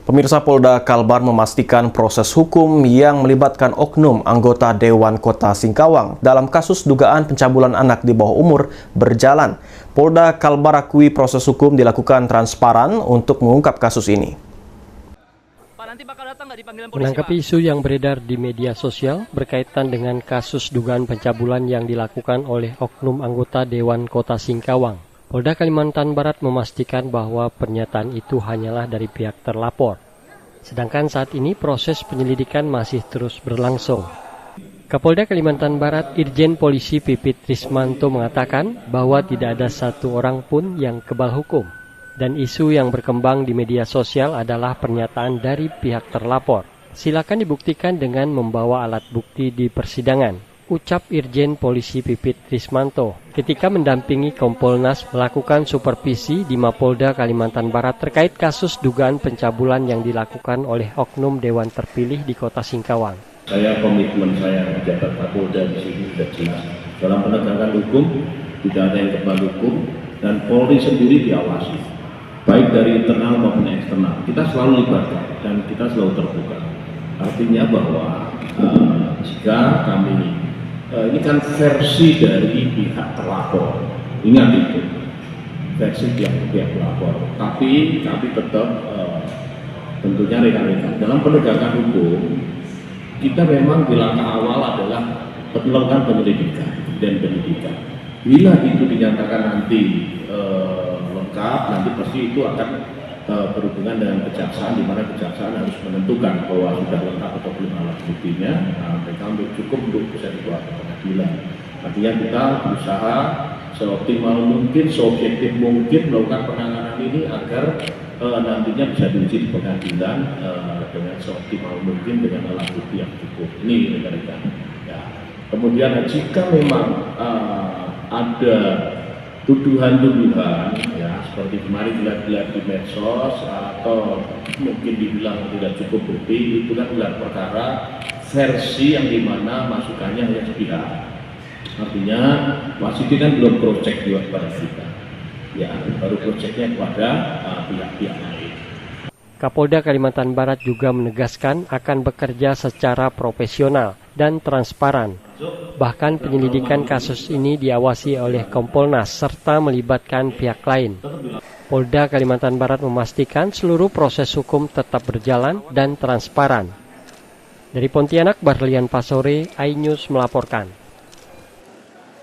Pemirsa, Polda Kalbar memastikan proses hukum yang melibatkan oknum anggota Dewan Kota Singkawang dalam kasus dugaan pencabulan anak di bawah umur berjalan. Polda Kalbar akui proses hukum dilakukan transparan untuk mengungkap kasus ini. Menanggapi isu yang beredar di media sosial berkaitan dengan kasus dugaan pencabulan yang dilakukan oleh oknum anggota Dewan Kota Singkawang, Polda Kalimantan Barat memastikan bahwa pernyataan itu hanyalah dari pihak terlapor. Sedangkan saat ini proses penyelidikan masih terus berlangsung. Kapolda Kalimantan Barat Irjen Polisi Pipit Trismanto mengatakan bahwa tidak ada satu orang pun yang kebal hukum. Dan isu yang berkembang di media sosial adalah pernyataan dari pihak terlapor. Silakan dibuktikan dengan membawa alat bukti di persidangan, ucap Irjen Polisi Pipit Trismanto ketika mendampingi Kompolnas melakukan supervisi di Mapolda Kalimantan Barat terkait kasus dugaan pencabulan yang dilakukan oleh oknum Dewan terpilih di Kota Singkawang. Komitmen saya menjabat Kapolda di sini sudah jelas. Dalam penegakan hukum tidak ada yang kebal hukum dan Polri sendiri diawasi, baik dari internal maupun eksternal. Kita selalu libatkan dan kita selalu terbuka. Artinya bahwa jika kami ini kan versi dari pihak terlapor, ingat itu versi pihak terlapor. Tapi kami tetap tentunya rekan-rekan dalam penegakan hukum kita memang di langkah awal adalah melakukan penyelidikan dan penyidikan. Bila itu dinyatakan nanti lengkap, nanti pasti itu akan berhubungan dengan kejaksaan, di mana kejaksaan harus menentukan bahwa sudah lengkap atau belum alat buktinya. Mereka cukup untuk bisa dibawa ke pengadilan. Artinya kita berusaha seoptimal mungkin, seobjektif mungkin melakukan penanganan ini agar nantinya bisa diuji di pengadilan dengan seoptimal mungkin dengan alat bukti yang cukup. Ini rekan-rekan. Ya. Kemudian jika memang ada tuduhan-tuduhan ya seperti kemarin dilihat di medsos atau mungkin dibilang tidak cukup bukti, itu kan gelar perkara versi yang dimana masukannya hanya sepihak. Artinya masih kan belum cross check juga kepada kita, ya baru cross checknya kepada pihak-pihak lain. Kapolda Kalimantan Barat juga menegaskan akan bekerja secara profesional dan transparan. Bahkan penyelidikan kasus ini diawasi oleh Kompolnas serta melibatkan pihak lain. Polda Kalimantan Barat memastikan seluruh proses hukum tetap berjalan dan transparan. Dari Pontianak, Barlian Pasore, iNews melaporkan.